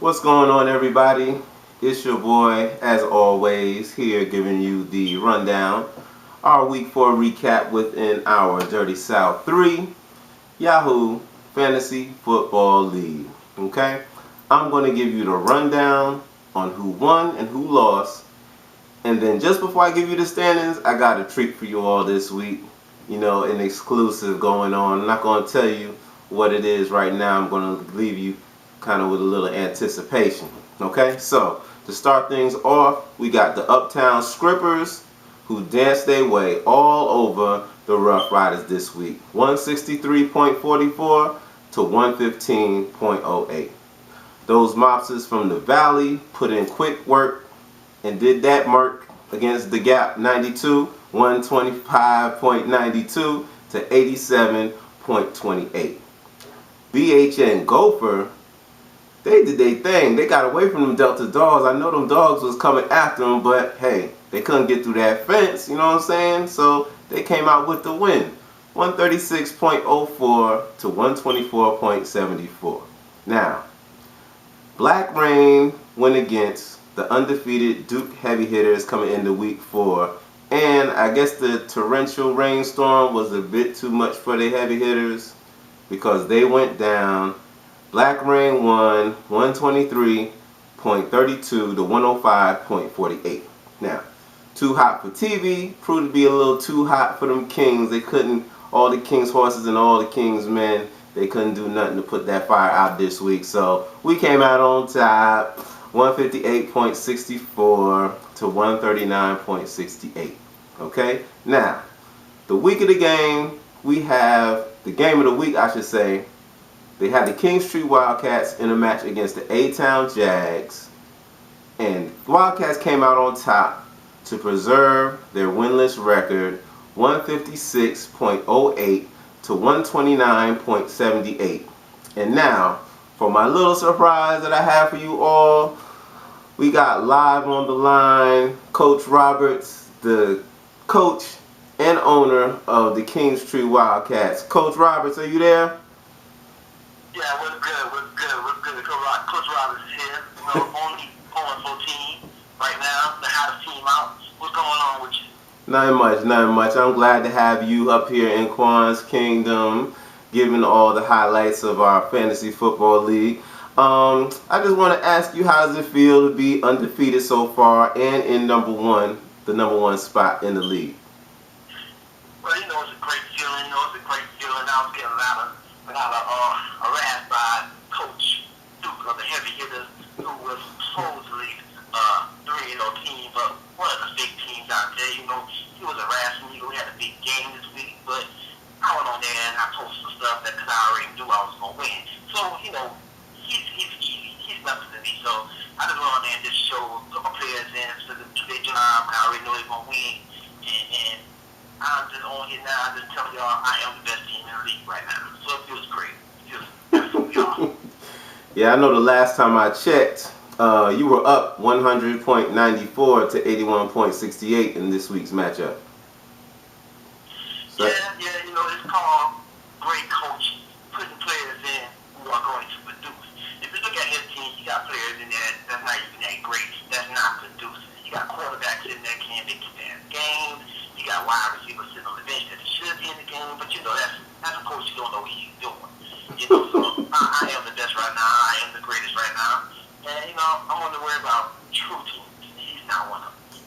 What's going on, everybody? It's your boy, as always, here giving you the rundown. Our week 4 recap within our Dirty South 3 Yahoo Fantasy Football League. Okay? I'm going to give you the rundown on who won and who lost. And then just before I give you the standings, I got a treat for you all this week. You know, an exclusive going on. I'm not going to tell you what it is right now. I'm going to leave you kind of with a little anticipation. Okay, so to start things off, we got the Uptown Scrippers who danced their way all over the Rough Riders this week. 163.44 to 115.08. Those mobsters from the Valley put in quick work and did that mark against the Gap 92, 125.92 to 87.28. BHN Gopher, they did their thing. They got away from them Delta Dogs. I know them dogs was coming after them, but hey, they couldn't get through that fence, you know what I'm saying? So they came out with the win. 136.04 to 124.74. Now, Black Rain went against the undefeated D.U.K.E heavy hitters coming into week 4. And I guess the torrential rainstorm was a bit too much for the heavy hitters because they went down. Black Rain won 123.32 to 105.48. Now, too hot for TV proved to be a little too hot for them Kings. They couldn't, all the Kings horses and all the Kings men, they couldn't do nothing to put that fire out this week. So we came out on top, 158.64 to 139.68. Okay? Now, the week of the game, we have the game of the week, I should say. They had the King Street Wildcats in a match against the A-Town Jags. And the Wildcats came out on top to preserve their winless record, 156.08 to 129.78. And now, for my little surprise that I have for you all, we got live on the line Coach Roberts, the coach and owner of the King Street Wildcats. Coach Roberts, are you there? Yeah, we're good. Coach Roberts is here. You know, only 0-14 right now. The hottest team out. What's going on with you? Nothing much. I'm glad to have you up here in Quan's Kingdom, giving all the highlights of our fantasy football league. I just want to ask you, how does it feel to be undefeated so far and in the number one spot in the league? Well, you know, it's a great feeling. I was getting a lot of harassed by Coach Duke of the heavy hitters, who was supposedly 3-0 team, but one of the big teams out there. You know, he was harassing me. We had a big game this week, but I went on there and I posted some stuff that because I already knew I was going to win. So, you know, he's easy. He's nothing to me. So I just went on there and just showed the players in to do their job. I already know they're going to win. And I'm just on here now. I'm just telling y'all I am the best team in the league right now. So it feels great. It feels absolutely awesome. Yeah, I know the last time I checked, you were up 100.94 to 81.68 in this week's matchup. So, yeah, you know, it's called great coaching, putting players in who are going to produce. If you look at his team, you got players in there that's not even that great, that's not producing. You got quarterbacks in there can't make stand games. You got wide receivers sitting on the bench that should be in the game, but you know that's a coach you don't know what he's doing. You know, so I am the best right now. I am the greatest right now. And, you know, I'm going to worry about true teams. He's not one of them.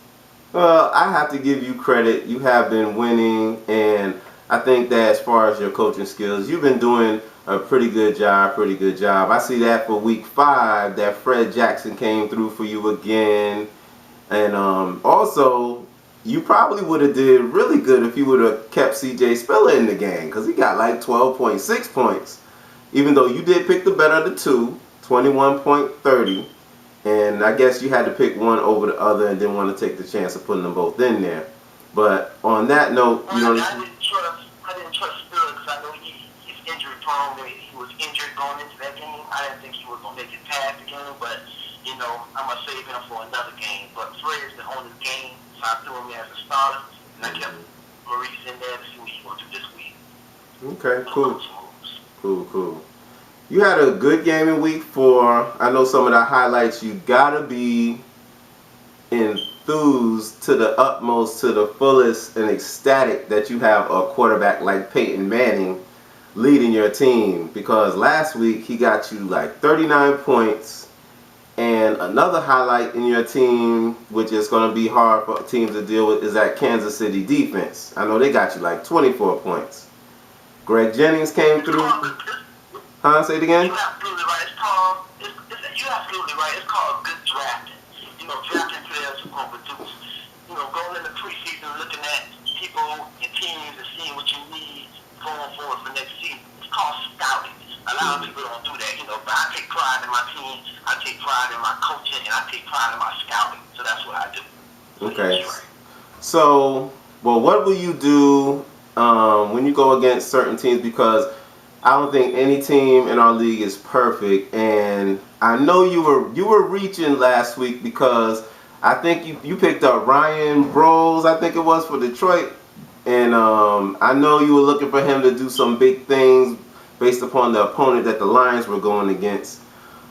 Well, I have to give you credit. You have been winning, and I think that as far as your coaching skills, you've been doing a pretty good job. I see that for week 5, that Fred Jackson came through for you again. And also, you probably would have did really good if you would have kept CJ Spiller in the game, because he got like 12.6 points. Even though you did pick the better of the two, 21.30. And I guess you had to pick one over the other and didn't want to take the chance of putting them both in there. But on that note, you know, I didn't trust Spiller because I know he's injury prone. He was injured going into that game. I didn't think he was going to make it past the game, but, you know, I'm going to save him for another game. But Fred's been on the game, so I threw him as a starter, and I kept Maurice in there to see what he's going to do this week. Okay, cool. You had a good game in week 4. I know some of the highlights. You gotta be enthused to the utmost, to the fullest, and ecstatic that you have a quarterback like Peyton Manning leading your team, because last week he got you like 39 points. And another highlight in your team, which is going to be hard for teams to deal with, is that Kansas City defense. I know they got you like 24 points. Greg Jennings came through. Huh? Say it again? You're absolutely right. You're absolutely right. It's called good drafting. Drafting players who going to produce. Going in the preseason, looking at people and teams and seeing what you need going forward for next season. It's called scouting. A lot of people don't do that, but I take pride in my team, I take pride in my coaching, and I take pride in my scouting. So that's what I do. Okay. So, well, what will you do when you go against certain teams? Because I don't think any team in our league is perfect, and I know you were reaching last week because I think you picked up Ryan Broyles, I think it was, for Detroit, and I know you were looking for him to do some big things based upon the opponent that the Lions were going against.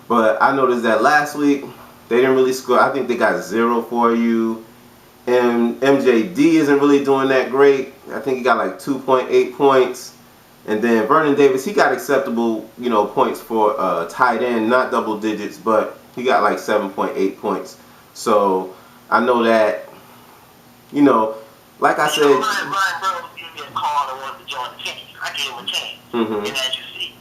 But I noticed that last week they didn't really score. I think they got 0 for you. And MJD isn't really doing that great. I think he got like 2.8 points. And then Vernon Davis, he got acceptable, points for tight end, not double digits, but he got like 7.8 points. So I know that, like I said. Ryan Broyles gave me a call and wanted to join the team. I gave him a chance. Mm-hmm. And as you see,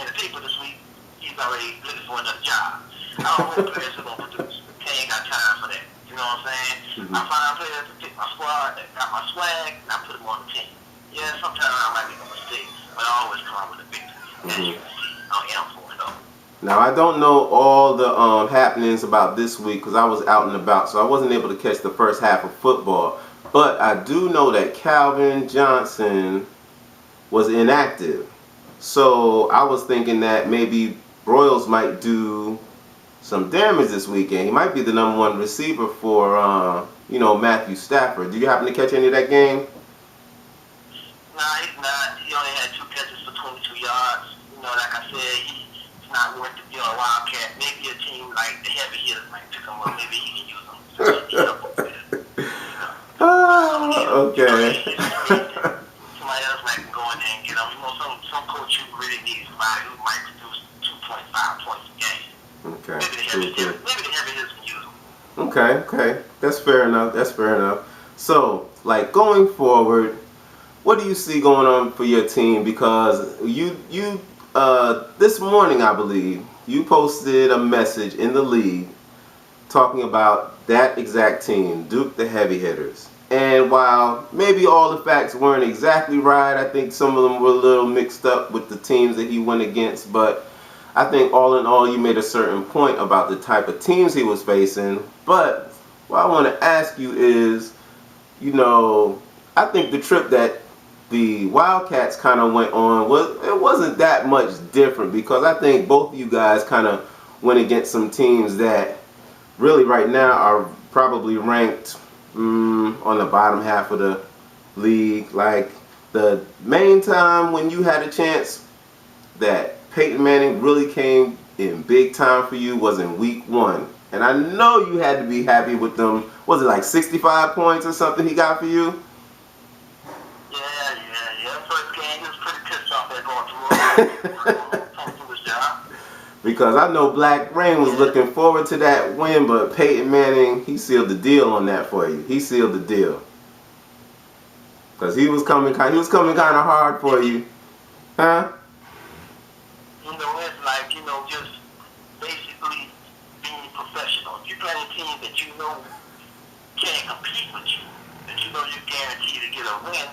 in the paper this week, he's already looking for another job. I don't want players who don't produce. They ain't got time for that. You know what I'm saying? I find players to pick my squad that got my swag, and I put them on the team. Yeah, sometimes I might make a mistake, but I always come out with a victory. As you can see, I am 4-0. Now, I don't know all the happenings about this week because I was out and about, so I wasn't able to catch the first half of football. But I do know that Calvin Johnson was inactive. So I was thinking that maybe Broyles might do some damage this weekend. He might be the #1 receiver for, Matthew Stafford. Do you happen to catch any of that game? Nah, he's not. He only had 2 catches for 22 yards. Like I said, he's not worth to be on a Wildcat. Maybe a team like the heavy hitters might pick him up. Maybe he can use him. Okay. Somebody else might go in there and get him. Some coach who really needs somebody who might produce 2.5 points a game. Okay. Maybe the heavy hitters can use him. Okay. That's fair enough. So, like, going forward, what do you see going on for your team? Because you this morning, I believe, you posted a message in the league talking about that exact team, Duke the Heavy Hitters. And while maybe all the facts weren't exactly right, I think some of them were a little mixed up with the teams that he went against. But I think all in all, you made a certain point about the type of teams he was facing. But what I want to ask you is, I think the trip that the Wildcats kind of went on wasn't that much different, because I think both of you guys kind of went against some teams that really right now are probably ranked on the bottom half of the league. Like, the main time when you had a chance that Peyton Manning really came in big time for you was in week 1. And I know you had to be happy with them. Was it like 65 points or something he got for you? Yeah. First game, he was pretty pissed off at going through his job. Because I know Black Rain was looking forward to that win, but Peyton Manning, he sealed the deal on that for you. He sealed the deal. Because he was coming kind of hard for you. Huh? It's like, just basically being professional. If you play a team that can't compete with you, that you're guaranteed to get a win,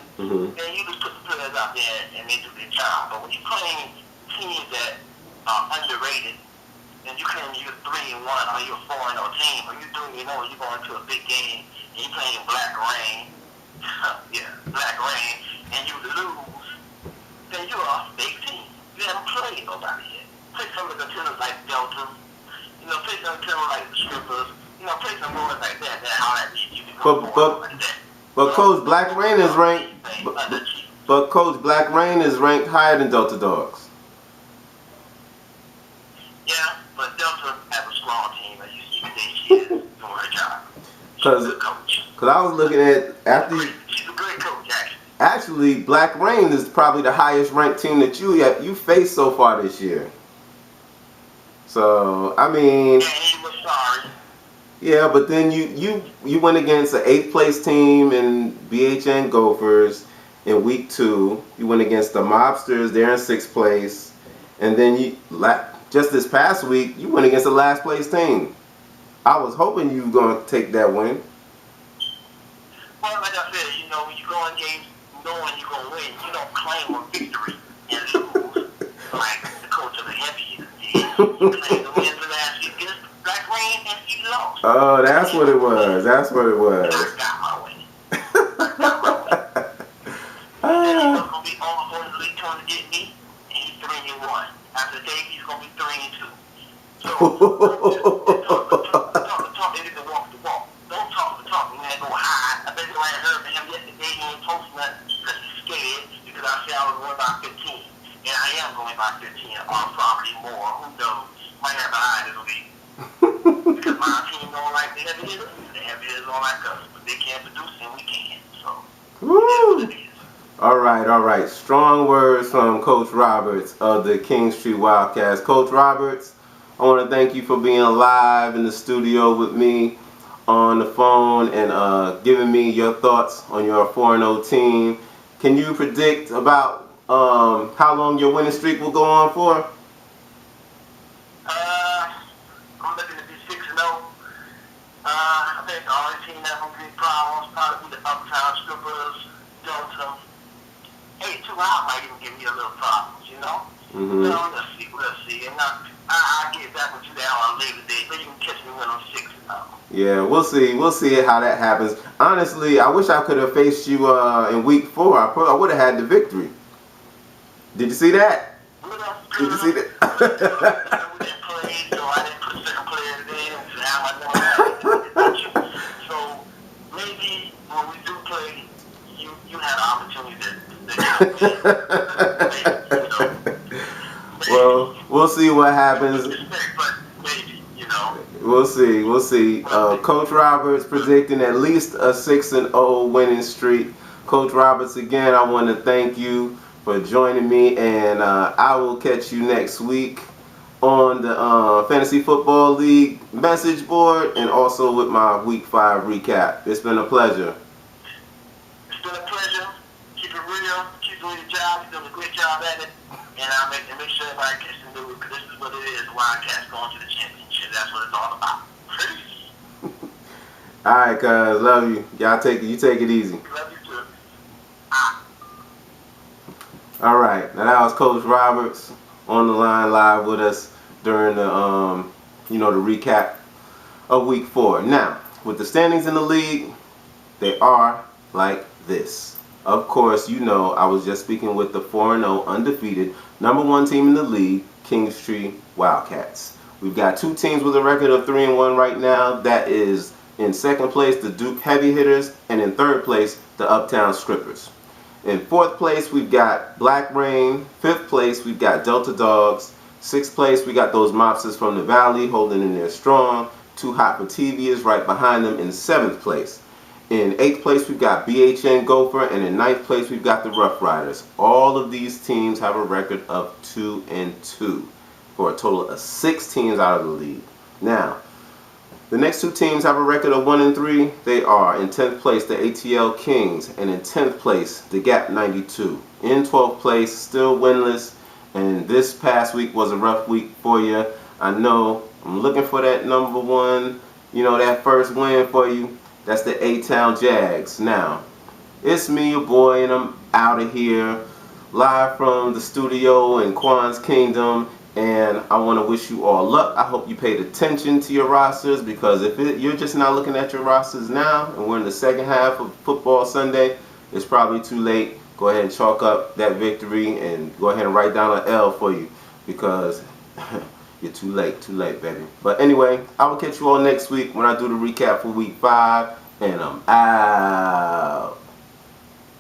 then you just put the players out there and they do their job. But when you're playing teams that are underrated, and you claim you're 3-1 or you're a 4-0 team, or you're you're going to a big game and you're playing Black Rain, and you lose, then you're a fake team. You haven't played nobody yet. Play some of the teams like Delta, play some teams like the Strippers, play some boys like that. How that you become like that. But Coach Black Rain is ranked. But Coach Black Rain is ranked higher than Delta Dogs. But Delta has a strong team, as you see today. She is doing her job. She's a good coach. Cause I was looking at She's a great coach, actually. Actually, Black Rain is probably the highest ranked team that you faced so far this year. So I mean, yeah, he was sorry. Yeah, but then you went against an 8th place team in BHN Gophers in week 2. You went against the Mobsters. They're in 6th place, and then just this past week you went against the last place team. I was hoping you were gonna take that win. Well, like I said, when you go in games knowing you're gonna win, you don't claim a victory and lose like the coach of the heavy hitters did. You claim the win the last week against Black Rain and he lost. Oh, that's what it was. That's what it was. And I got my win. He said he was gonna be on for the league tournament to get me, and he's 3-1. After the day, he's gonna be 3-2. So talk the talk, they can walk the walk. Don't talk the talk, man. Go high. I bet you ain't heard from him yesterday. He ain't posting nothing because he's scared. Because I said I was going by 15, and I am going by 15, or probably more. Who knows? Might have an eye this week. Because my team don't like the heavy hitters. The heavy hitters don't like us, but they can't produce and we can. So it is what it is. All right. Strong words from Coach Roberts of the King Street Wildcats. Coach Roberts, I want to thank you for being live in the studio with me on the phone and giving me your thoughts on your 4-0 team. Can you predict about how long your winning streak will go on for? I'm looking to be 6-0. I think the only team that will be problems probably be the Uptown Strippers, Delta. 8-2 out might even give me a little problems, Mm-hmm. Well, let's see. And I'll get back with you there on a later date, but you can catch me when I'm 6-0. Yeah, we'll see how that happens. Honestly, I wish I could have faced you in week 4. I would have had the victory. Did you see that? Did you see that? We didn't play, so I didn't put second player today. So maybe when we do play, you have the opportunity to Well, we'll see what happens. We'll see. Coach Roberts predicting at least a 6-0 winning streak. Coach Roberts, again, I want to thank you for joining me, and I will catch you next week on the Fantasy Football League message board and also with my Week 5 recap. It's been a pleasure. It's been a pleasure. Keep it real. Keep doing your job. You're doing a great job at it. And I'll make sure everybody gets to know it, because this is what it is. Wildcats going to the championship. That's what it's all about. Peace. All right, cuz. Love you. Y'all you take it easy. Love you too. All right. Now that was Coach Roberts on the line live with us during the the recap of week 4. Now, with the standings in the league, they are like this. Of course, I was just speaking with the 4-0 undefeated #1 team in the league, King Street Wildcats. We've got 2 teams with a record of 3-1 right now. That is in 2nd place, the D.U.K.E Heavy Hitters, and in 3rd place, the Uptown Strippers. In 4th place, we've got Black Rain. 5th place, we've got Delta Dogs. 6th place, we got those Mobsters from the Valley holding in there strong. Too Hot for TV is right behind them in 7th place. In 8th place, we've got BHN Gopher, and in 9th place, we've got the Rough Riders. All of these teams have a record of 2-2 for a total of 6 teams out of the league. Now, the next 2 teams have a record of 1-3. They are in 10th place, the ATL Kings, and in 10th place, the Gap 92. In 12th place, still winless, and this past week was a rough week for you. I know. I'm looking for that #1, that first win for you. That's the A-Town Jags. Now, it's me, your boy, and I'm out of here, live from the studio in Quan's Kingdom, and I want to wish you all luck. I hope you paid attention to your rosters, because if you're just not looking at your rosters now, and we're in the second half of Football Sunday, it's probably too late. Go ahead and chalk up that victory and go ahead and write down an L for you, because you're too late, baby. But anyway, I will catch you all next week when I do the recap for week 5, and I'm out.